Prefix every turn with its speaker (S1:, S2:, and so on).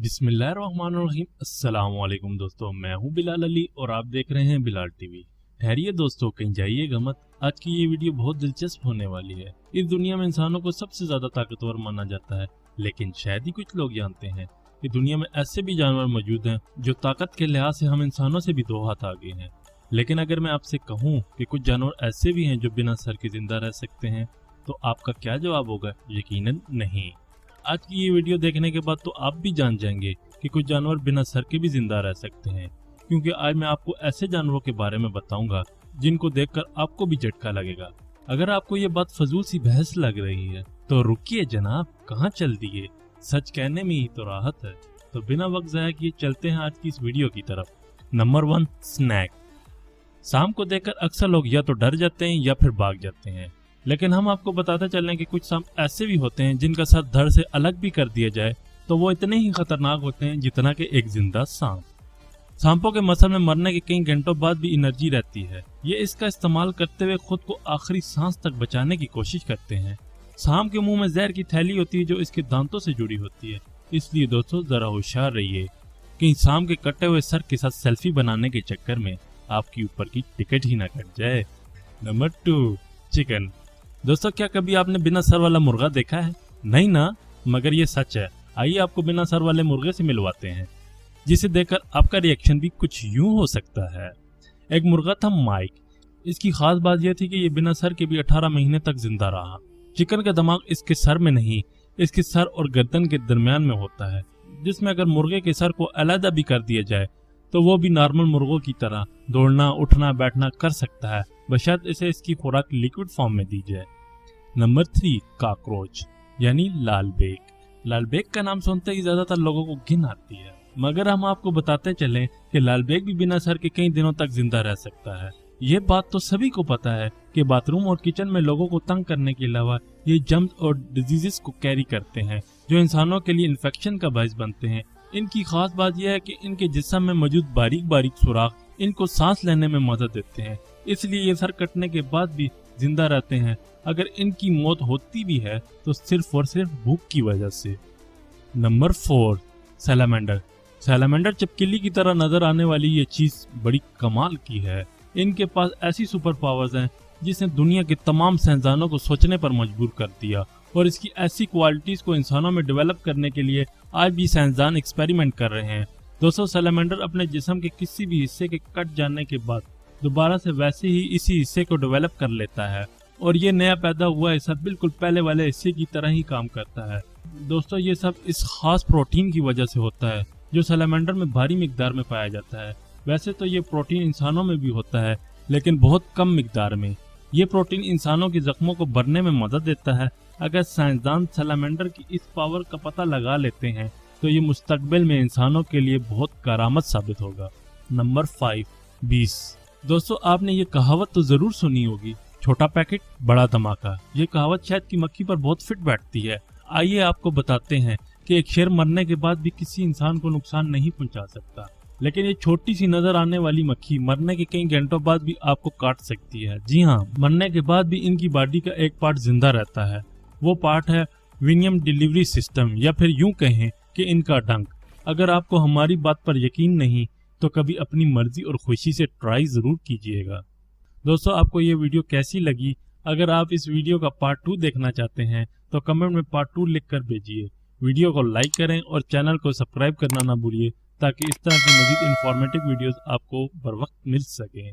S1: बिस्मिल्लाहिर्रहमानिर्रहीम। अस्सलाम वालेकुम दोस्तों, मैं हूं बिलाल अली और आप देख रहे हैं बिलाल टीवी। ठहरिए दोस्तों, कहीं जाइएगा मत। आज की ये वीडियो बहुत दिलचस्प होने वाली है। इस दुनिया में इंसानों को सबसे ज्यादा ताकतवर माना जाता है, लेकिन शायद ही कुछ लोग जानते हैं कि दुनिया में ऐसे भी जानवर मौजूद हैं जो ताकत के लिहाज से हम इंसानों से भी 2 हाथ आगे हैं। लेकिन अगर मैं आपसे कहूँ कि कुछ जानवर ऐसे भी हैं जो बिना सर के जिंदा रह सकते हैं, तो आपका क्या जवाब होगा? यकीनन नहीं। आज की ये वीडियो देखने के बाद तो आप भी जान जाएंगे कि कुछ जानवर बिना सर के भी जिंदा रह सकते हैं, क्योंकि आज मैं आपको ऐसे जानवरों के बारे में बताऊंगा जिनको देखकर आपको भी झटका लगेगा। अगर आपको ये बात फजूल सी बहस लग रही है तो रुकिए जनाब, कहाँ चल दिए, सच कहने में ही तो राहत है। तो बिना वक्त ज़ाया किए चलते हैं आज की इस वीडियो की तरफ। Number 1, snake. सांप को देखकर अक्सर लोग या तो डर जाते हैं या फिर भाग जाते हैं, लेकिन हम आपको बताते चलें कि कुछ सांप ऐसे भी होते हैं जिनका सर धड़ से अलग भी कर दिया जाए तो वो इतने ही खतरनाक होते हैं जितना कि एक जिंदा सांप। सांपों के मसल में मरने के कई घंटों बाद भी एनर्जी रहती है। ये इसका इस्तेमाल करते हुए खुद को आखिरी सांस तक बचाने की कोशिश करते हैं। सांप के मुंह में जहर की थैली होती है जो इसके दांतों से जुड़ी होती है, इसलिए दोस्तों जरा होशियार रहिए कहीं सांप के कटे हुए सर के साथ सेल्फी बनाने के चक्कर में आपकी ऊपर की टिकट ही ना कट जाए। Number 2, chicken. दोस्तों, क्या कभी आपने बिना सर वाला मुर्गा देखा है? नहीं ना, मगर ये सच है। आइए आपको बिना सर वाले मुर्गे से मिलवाते हैं, जिसे देखकर आपका रिएक्शन भी कुछ यूं हो सकता है। एक मुर्गा था माइक। इसकी खास बात यह थी कि ये बिना सर के भी 18 महीने तक जिंदा रहा। चिकन का दिमाग इसके सर में नहीं, इसके सर और गर्दन के दरमियान में होता है, जिसमें अगर मुर्गे के सर को अलग भी कर दिया जाए तो वो भी नॉर्मल मुर्गों की तरह दौड़ना, उठना, बैठना कर सकता है, बशर्ते इसे इसकी खुराक लिक्विड फॉर्म में दी जाए। नंबर 3, कॉकरोच यानी लाल बेग। लाल बेग का नाम सुनते ही ज्यादातर लोगों को घिन आती है, मगर हम आपको बताते चलें कि लाल बेग भी बिना सर के कई दिनों तक जिंदा रह सकता है। ये बात तो सभी को पता है कि बाथरूम और किचन में लोगों को तंग करने के अलावा ये जर्म्स और डिजीजेस को कैरी करते हैं, जो इंसानों के लिए इन्फेक्शन का बायस बनते हैं। इनकी खास बात यह है कि इनके जिस्म में मौजूद बारीक बारीक सुराख इनको सांस लेने में मदद देते हैं, इसलिए ये सर कटने के बाद भी जिंदा रहते हैं। अगर इनकी मौत होती भी है तो सिर्फ और सिर्फ भूख की वजह से। Number 4, salamander. सैलामेंडर चिपकली की तरह नजर आने वाली ये चीज बड़ी कमाल की है। इनके पास ऐसी सुपर पावर्स हैं जिसने दुनिया के तमाम साइंसदानों को सोचने पर मजबूर कर दिया, और इसकी ऐसी क्वालिटीज को इंसानों में डेवलप करने के लिए आज भी साइंसदान एक्सपेरिमेंट कर रहे हैं। दोस्तों, सैलामेंडर अपने जिस्म के किसी भी हिस्से के कट जाने के बाद दोबारा से वैसे ही इसी हिस्से को डेवलप कर लेता है, और ये नया पैदा हुआ हिस्सा बिल्कुल पहले वाले हिस्से की तरह ही काम करता है। दोस्तों, ये सब इस खास प्रोटीन की वजह से होता है जो सैलामेंडर में भारी मिकदार में पाया जाता है। वैसे तो ये प्रोटीन इंसानों में भी होता है, लेकिन बहुत कम मिकदार में। ये प्रोटीन इंसानों के जख्मों को भरने में मदद देता है। अगर साइंसदान सैलामेंडर की इस पावर का पता लगा लेते हैं तो ये मुस्तकबिल में इंसानों के लिए बहुत करामत साबित होगा। नंबर 5, बीस। दोस्तों, आपने ये कहावत तो जरूर सुनी होगी, छोटा पैकेट बड़ा धमाका। ये कहावत शहद की मक्खी पर बहुत फिट बैठती है। आइए आपको बताते हैं कि एक शेर मरने के बाद भी किसी इंसान को नुकसान नहीं पहुंचा सकता, लेकिन ये छोटी सी नजर आने वाली मक्खी मरने के कई घंटों बाद भी आपको काट सकती है। जी हाँ, मरने के बाद भी इनकी बॉडी का एक पार्ट जिंदा रहता है। वो पार्ट है विनियम डिलीवरी सिस्टम, या फिर यूं कहें कि इनका डंक। अगर आपको हमारी बात पर यकीन नहीं तो कभी अपनी मर्जी और खुशी से ट्राई जरूर कीजिएगा। दोस्तों, आपको ये वीडियो कैसी लगी? अगर आप इस वीडियो का पार्ट 2 देखना चाहते हैं तो कमेंट में पार्ट 2 लिख कर भेजिए। वीडियो को लाइक करें और चैनल को सब्सक्राइब करना ना भूलिए, ताकि इस तरह की मजीद इंफॉर्मेटिव वीडियोस आपको बर वक्त मिल सकें।